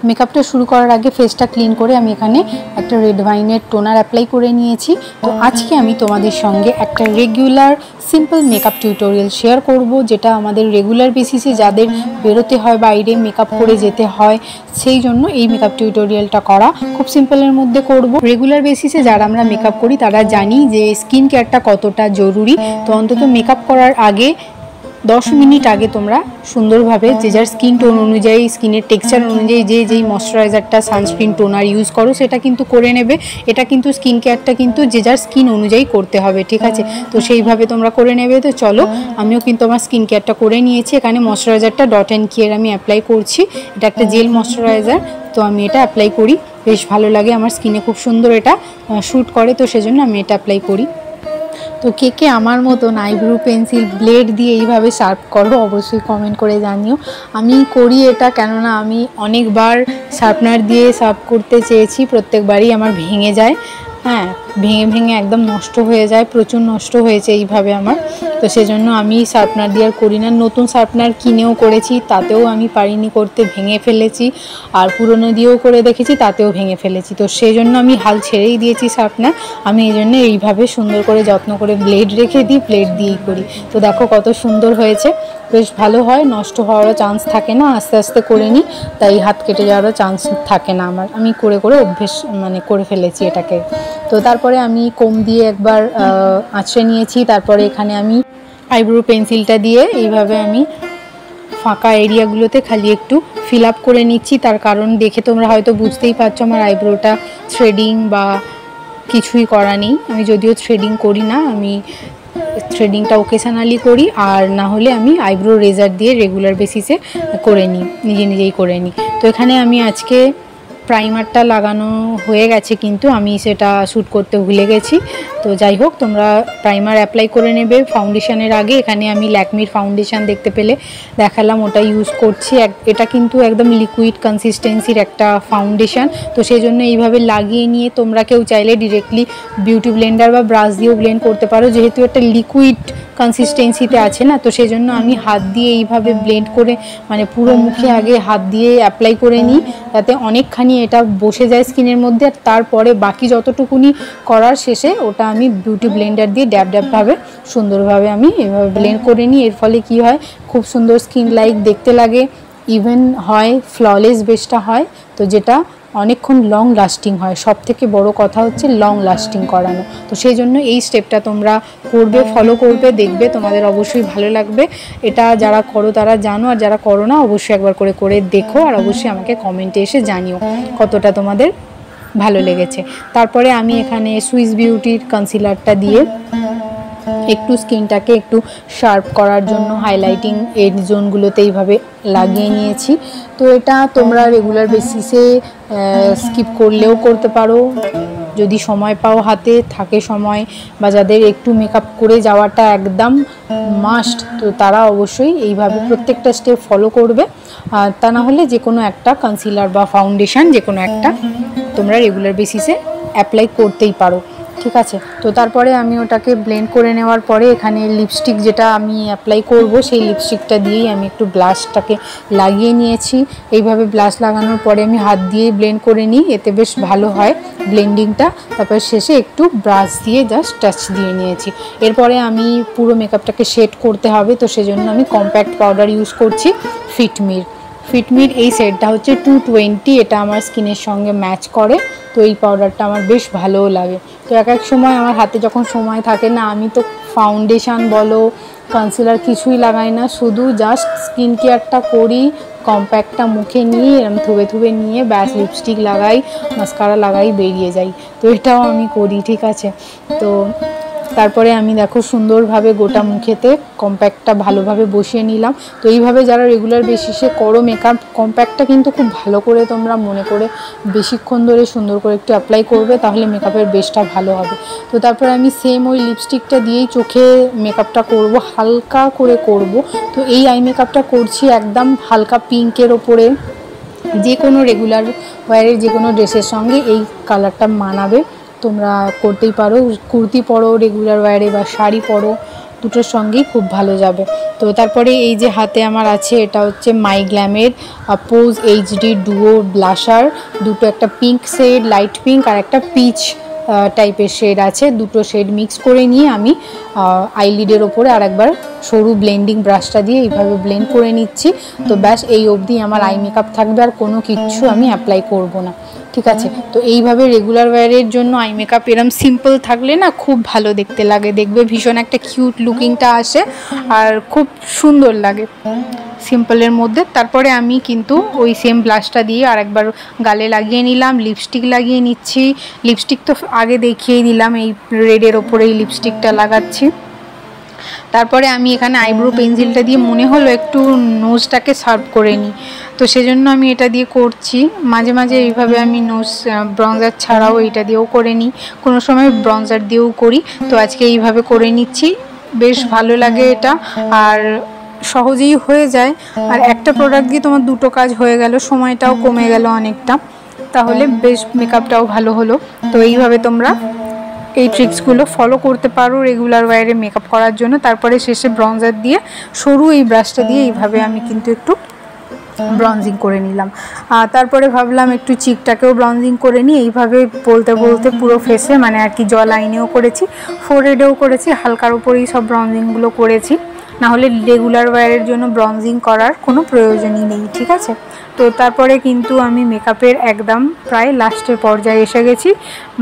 মেকআপটা শুরু করার আগে ফেসটা ক্লিন করে আমি এখানে একটা রেড ওয়াইনের টোনার অ্যাপ্লাই করে নিয়েছি। তো আজকে আমি তোমাদের সঙ্গে একটা regular simple makeup tutorial share করব, যেটা আমাদের রেগুলার বেসিসে যাদের বেরোতে হয় বাইরে মেকআপ করে যেতে হয়, সেই জন্য এই মেকআপ টিউটোরিয়ালটা করা। খুব সিম্পলের মধ্যে করব। রেগুলার বেসিসে যারা আমরা মেকআপ করি তারা জানি যে স্কিন কেয়ারটা কতটা জরুরি। তো অন্তত মেকআপ করার আগে 10 মিনিট আগে তোমরা সুন্দরভাবে যে যার স্কিন টোন অনুযায়ী, স্কিনের টেক্সচার অনুযায়ী যেই ময়শ্চারাইজারটা, সানস্ক্রিন, টোনার ইউজ করো সেটা কিন্তু করে নেবে। এটা কিন্তু স্কিন কেয়ারটা কিন্তু যে যার স্কিন অনুযায়ী করতে হবে, ঠিক আছে? তো সেইভাবে তোমরা করে নেবে। তো চলো, আমিও কিন্তু আমার স্কিন কেয়ারটা করে নিয়েছি। এখানে ময়শ্চারাইজারটা ডট অ্যান্ড কিয়ের আমি অ্যাপ্লাই করছি। এটা একটা জেল ময়শ্চারাইজার, তো আমি এটা অ্যাপ্লাই করি। বেশ ভালো লাগে, আমার স্কিনে খুব সুন্দর এটা শ্যুট করে, তো সেজন্য আমি এটা অ্যাপ্লাই করি। তো কে কে আমার মতন আইব্রো পেন্সিল ব্লেড দিয়ে এইভাবে শার্প করো অবশ্যই কমেন্ট করে জানিও। আমি করি এটা, কেননা আমি অনেকবার শার্পনার দিয়ে শার্প করতে চেয়েছি, প্রত্যেকবারই আমার ভেঙে যায়। হ্যাঁ, ভেঙে একদম নষ্ট হয়ে যায়, প্রচুর নষ্ট হয়েছে এইভাবে আমার। তো সেজন্য আমি শার্পনার দিয়ে আর করি না। নতুন শার্পনার কিনেও করেছি, তাতেও আমি পারিনি করতে, ভেঙে ফেলেছি। আর পুরনো দিয়েও করে দেখেছি, তাতেও ভেঙে ফেলেছি। তো সেই জন্য আমি হাল ছেড়েই দিয়েছি শার্পনার। আমি এই জন্য এইভাবে সুন্দর করে যত্ন করে ব্লেড রেখে দিই, ব্লেড দিয়েই করি। তো দেখো কত সুন্দর হয়েছে, বেশ ভালো হয়, নষ্ট হওয়ারও চান্স থাকে না। আস্তে আস্তে করে নিই, তাই হাত কেটে যাওয়ারও চান্স থাকে না আমার। আমি করে অভ্যেস করে ফেলেছি এটাকে। তো তারপরে আমি কোম দিয়ে একবার আঁচড়ে নিয়েছি। তারপরে এখানে আমি আইব্রো পেন্সিলটা দিয়ে এইভাবে আমি ফাঁকা এরিয়াগুলোতে খালি একটু ফিল আপ করে নিচ্ছি। তার কারণ দেখে তোমরা হয়তো বুঝতেই পারছো আমার আইব্রোটা থ্রেডিং বা কিছুই করা নেই। আমি যদিও থ্রেডিং করি না, আমি থ্রেডিংটা ওকেশনালি করি, আর না হলে আমি আইব্রো রেজার দিয়ে রেগুলার বেসিসে করে নিই, নিজেই করে নিই। তো এখানে আমি আজকে প্রাইমারটা লাগানো হয়ে গেছে, কিন্তু আমি সেটা শ্যুট করতে ভুলে গেছি। তো যাই হোক, তোমরা প্রাইমার অ্যাপ্লাই করে নেবে ফাউন্ডেশনের আগে। এখানে আমি ল্যাকমির ফাউন্ডেশন দেখতে পেলে দেখালাম, ওটা ইউজ করছি। এটা কিন্তু একদম লিকুইড কনসিস্টেন্সির একটা ফাউন্ডেশন। তো সেই জন্য এইভাবে লাগিয়ে নিয়ে তোমরা কেউ চাইলে ডিরেক্টলি বিউটি ব্লেন্ডার বা ব্রাশ দিয়েও ব্লেন্ড করতে পারো, যেহেতু একটা লিকুইড কনসিস্টেন্সিতে আছে না। তো সেই জন্য আমি হাত দিয়ে এইভাবে ব্লেন্ড করে, মানে পুরো মুখে আগে হাত দিয়ে অ্যাপ্লাই করে নিই, তাতে অনেকখানি এটা বসে যায় স্কিনের মধ্যে। আর তারপরে বাকি যতটুকুনি করার শেষে ওটা আমি বিউটি ব্লেন্ডার দিয়ে ড্যাবভাবে সুন্দরভাবে আমি এভাবে ব্লেন্ড করে নিই। এর ফলে কি হয়, খুব সুন্দর স্কিন লাইক দেখতে লাগে, ইভেন হয় ফ্ললেস বেসটা হয়, তো যেটা অনেকক্ষণ লং লাস্টিং হয়। সব থেকে বড় কথা হচ্ছে লং লাস্টিং করানো। তো সেই জন্য এই স্টেপটা তোমরা করবে, ফলো করবে, দেখবে তোমাদের অবশ্যই ভালো লাগবে। এটা যারা করো তারা জানো, আর যারা করো না অবশ্যই একবার করে দেখো, আর অবশ্যই আমাকে কমেন্টে এসে জানিও কতটা তোমাদের ভালো লেগেছে। তারপরে আমি এখানে সুইস বিউটির কনসিলারটা দিয়ে একটু স্কিনটাকে একটু শার্প করার জন্য হাইলাইটিং এর জোনগুলোতে এইভাবে লাগিয়ে নিয়েছি। তো এটা তোমরা রেগুলার বেসিসে স্কিপ করলেও করতে পারো, যদি সময় পাও, হাতে থাকে সময়, বা যাদের একটু মেকআপ করে যাওয়াটা একদম মাস্ট, তো তারা অবশ্যই এইভাবে প্রত্যেকটা স্টেপ ফলো করবে। তা না হলে যে কোনো একটা কনসিলার বা ফাউন্ডেশন যে কোনো একটা তোমরা রেগুলার বেসিসে অ্যাপ্লাই করতেই পারো, ঠিক আছে? তো তারপরে আমি ওটাকে ব্লেন্ড করে নেওয়ার পরে এখানে লিপস্টিক যেটা আমি অ্যাপ্লাই করব, সেই লিপস্টিকটা দিয়েই আমি একটু ব্লাশটাকে লাগিয়ে নিয়েছি। এইভাবে ব্লাশ লাগানোর পরে আমি হাত দিয়েই ব্লেন্ড করে নিই, এতে বেশ ভালো হয় ব্লেন্ডিংটা। তারপর শেষে একটু ব্রাশ দিয়ে জাস্ট টাচ দিয়ে নিয়েছি। এরপরে আমি পুরো মেকআপটাকে শেড করতে হবে, তো সেজন্য আমি কম্প্যাক্ট পাউডার ইউজ করছি ফিটমির। এই শেডটা হচ্ছে 220, এটা আমার স্কিনের সঙ্গে ম্যাচ করে। তো এই পাউডারটা আমার বেশ ভালোও লাগে। তো এক সময় আমার হাতে যখন সময় থাকে না, আমি তো ফাউন্ডেশন বলো কনসিলার কিছুই লাগাই না, শুধু জাস্ট স্কিন কেয়ারটা করি, কম্প্যাক্টটা মুখে নিয়ে এরম থুবে নিয়ে ব্যাস লিপস্টিক লাগাই, মাস্কারা লাগাই, বেরিয়ে যাই। তো এটাও আমি করি, ঠিক আছে? তো তারপরে আমি দেখো সুন্দরভাবে গোটা মুখেতে কম্প্যাক্টটা ভালোভাবে বসিয়ে নিলাম। তো এইভাবে যারা রেগুলার বেসিসে করো মেকআপ, কম্প্যাক্টটা কিন্তু খুব ভালো করে তোমরা মনে করে বেশিক্ষণ ধরে সুন্দর করে একটু অ্যাপ্লাই করবে, তাহলে মেকআপের বেসটা ভালো হবে। তো তারপরে আমি সেম ওই লিপস্টিকটা দিয়েই চোখে মেকআপটা করব, হালকা করে করব। তো এই আই মেকআপটা করছি একদম হালকা পিঙ্কের ওপরে, যে কোনো রেগুলার ওয়্যারের যে কোনো ড্রেসের সঙ্গে এই কালারটা মানাবে, তোমরা করতেই পারো। কুর্তি পরো রেগুলার ওয়্যারে, বা শাড়ি পরো, দুটোর সঙ্গেই খুব ভালো যাবে। তো তারপরে এই যে হাতে আমার আছে, এটা হচ্ছে মাই গ্ল্যামের পোজ এইচডি ডুও ব্লাশার, দুটো, একটা পিঙ্ক শেড লাইট পিঙ্ক আর একটা পিচ টাইপের শেড আছে, দুটো শেড মিক্স করে নিয়ে আমি আইলিডের ওপরে আরেকবার সরু ব্লেন্ডিং ব্রাশটা দিয়ে এইভাবে ব্লেন্ড করে নিচ্ছি। তো ব্যাস এই অবধি আমার আই মেকআপ থাকবে, আর কোনো কিচ্ছু আমি অ্যাপ্লাই করব না, ঠিক আছে। তো এইভাবে রেগুলার ওয়্যারের জন্য আই মেকআপ এরম সিম্পল থাকলে না খুব ভালো দেখতে লাগে, দেখবে ভীষণ একটা কিউট লুকিংটা আসে আর খুব সুন্দর লাগে সিম্পলের মধ্যে। তারপরে আমি কিন্তু ওই সেম ব্লাশটা দিয়ে আরেকবার গালে লাগিয়ে নিলাম, লিপস্টিক লাগিয়ে নিচ্ছি। লিপস্টিক তো আগে দেখিয়েই দিলাম, এই রেডের ওপরে এই লিপস্টিকটা লাগাচ্ছি। তারপরে আমি এখানে আইব্রো পেন্সিলটা দিয়ে মনে হলো একটু নোজটাকে শার্প করে নিই, তো সেজন্য আমি এটা দিয়ে করছি। মাঝে মাঝে এইভাবে আমি নোজ ব্রঞ্জার ছাড়াও এইটা দিয়েও করে নিই, কোনো সময় ব্রঞ্জার দিয়েও করি। তো আজকে এইভাবে করে নিচ্ছি, বেশ ভালো লাগে এটা, আর সহজেই হয়ে যায়। আর একটা প্রোডাক্ট দিয়ে তোমার দুটো কাজ হয়ে গেল, সময়টাও কমে গেল অনেকটা, তাহলে বেশ মেকআপটাও ভালো হলো। তো এইভাবে তোমরা এই ট্রিক্সগুলো ফলো করতে পারো রেগুলার ওয়্যারে মেকআপ করার জন্য। তারপরে শেষে ব্রঞ্জার দিয়ে সরু এই ব্রাশটা দিয়ে এইভাবে আমি কিন্তু একটু ব্রঞ্জিং করে নিলাম। তারপরে ভাবলাম একটু চিকটাকেও ব্রঞ্জিং করে নিই, এইভাবে বলতে বলতে পুরো ফেসে মানে আর কি জল আইনেও করেছি, ফোরহেডেও করেছি, হালকার উপরেই সব ব্রঞ্জিংগুলো করেছি। নাহলে রেগুলার ওয়্যারের জন্য ব্রঞ্জিং করার কোনো প্রয়োজনই নেই, ঠিক আছে। তো তারপরে কিন্তু আমি মেকআপের একদম প্রায় লাস্টের পর্যায়ে এসে গেছি,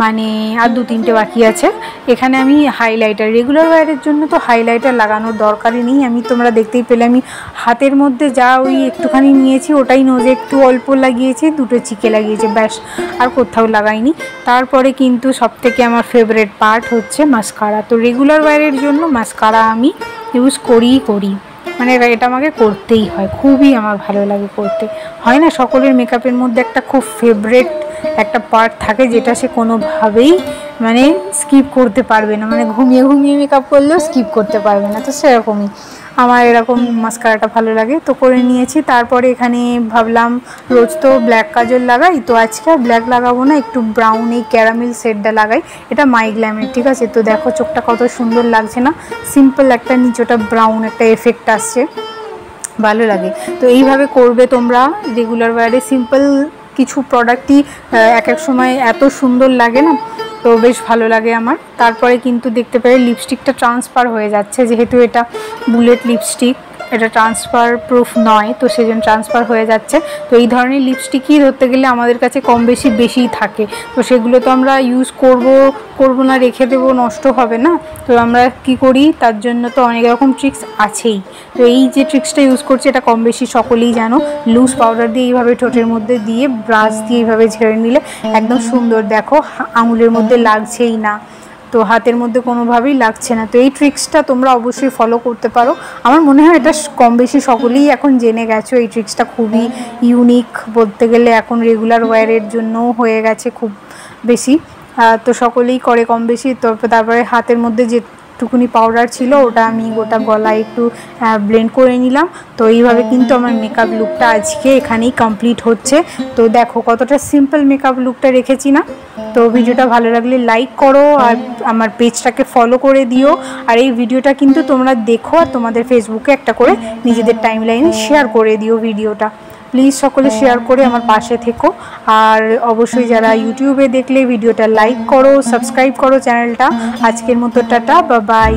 মানে আর 2-3টে বাকি আছে। এখানে আমি হাইলাইটার, রেগুলার ওয়্যারের জন্য তো হাইলাইটার লাগানোর দরকারই নেই। আমি তোমরা দেখতেই পেলে আমি হাতের মধ্যে যা ওই একটুখানি নিয়েছি, ওটাই নোজে একটু অল্প লাগিয়েছি, দুটো চিকে লাগিয়েছি, ব্যাস, আর কোথাও লাগাইনি। তারপরে কিন্তু সবথেকে আমার ফেভারিট পার্ট হচ্ছে মাস্কারা। তো রেগুলার ওয়্যারের জন্য মাস্কারা আমি ইউজ করি, মানে এটা আমাকে করতেই হয়, খুবই আমার ভালো লাগে করতে। হয় না সকলের মেকআপের মধ্যে একটা খুব ফেভারিট একটা পার্ট থাকে যেটা সে কোনোভাবেই মানে স্কিপ করতে পারবে না, মানে ঘুমিয়ে ঘুমিয়ে মেকআপ করলেও স্কিপ করতে পারবে না। তো সেরকমই আমার এরকম মাস্কারাটা ভালো লাগে, তো করে নিয়েছি। তারপরে এখানে ভাবলাম রোজ তো ব্ল্যাক কাজল লাগাই, তো আজকে আর ব্ল্যাক লাগাবো না, একটু ব্রাউন এই ক্যারামেল শেডটা লাগাই, এটা মাই গ্ল্যামের, ঠিক আছে। তো দেখো চোখটা কত সুন্দর লাগছে না, সিম্পল একটা নিচোটা ব্রাউন একটা এফেক্ট আসছে, ভালো লাগে। তো এইভাবে করবে তোমরা রেগুলার ওয়্যারে, সিম্পল কিছু প্রোডাক্টই এক এক সময় এত সুন্দর লাগে না, তো বেশ ভালো লাগে আমার। তারপরে কিন্তু দেখতে পাই লিপস্টিকটা ট্রান্সফার হয়ে যাচ্ছে, যেহেতু এটা বুলেট লিপস্টিক, এটা ট্রান্সফার প্রুফ নয়, তো সেজন্য ট্রান্সফার হয়ে যাচ্ছে। তো এই ধরনের লিপস্টিকই ধরতে গেলে আমাদের কাছে কম বেশিই থাকে, তো সেগুলো তো আমরা ইউজ করব না, রেখে দেবো, নষ্ট হবে না। তো আমরা কি করি, তার জন্য তো অনেক রকম ট্রিক্স আছেই। তো এই যে ট্রিক্সটা ইউজ করছি এটা কম বেশি সকলেই জানো, লুজ পাউডার দিয়ে এইভাবে ঠোঁটের মধ্যে দিয়ে ব্রাশ দিয়ে এইভাবে ঝেড়ে নিলে একদম সুন্দর, দেখো আঙুলের মধ্যে লাগছেই না, তো হাতের মধ্যে কোনোভাবেই লাগছে না। তো এই ট্রিক্সটা তোমরা অবশ্যই ফলো করতে পারো, আমার মনে হয় এটা কম বেশি সকলেই এখন জেনে গেছো। এই ট্রিক্সটা খুবই ইউনিক বলতে গেলে, এখন রেগুলার ওয়্যারের জন্যও হয়ে গেছে খুব বেশি, তো সকলেই করে কম বেশি। তো তারপরে হাতের মধ্যে যেটুকুনি পাউডার ছিল ওটা আমি গোটা গলায় একটু ব্লেন্ড করে নিলাম। তো এইভাবে কিন্তু আমার মেকআপ লুকটা আজকে এখানেই কমপ্লিট হচ্ছে। তো দেখো কতটা সিম্পল মেকআপ লুকটা রেখেছি না। তো ভিডিওটা ভালো লাগলে লাইক করো, আর আমার পেজটাকে ফলো করে দিও। আর এই ভিডিওটা কিন্তু তোমরা দেখো, আর তোমাদের ফেসবুকে একটা করে নিজেদের টাইমলাইনে শেয়ার করে দিও ভিডিওটা। প্লিজ সকলে শেয়ার করে আমার পাশে থেকো। আর অবশ্যই যারা ইউটিউবে দেখলে ভিডিওটা লাইক করো, সাবস্ক্রাইব করো চ্যানেলটা। আজকের মতো টাটা, বাই বাই।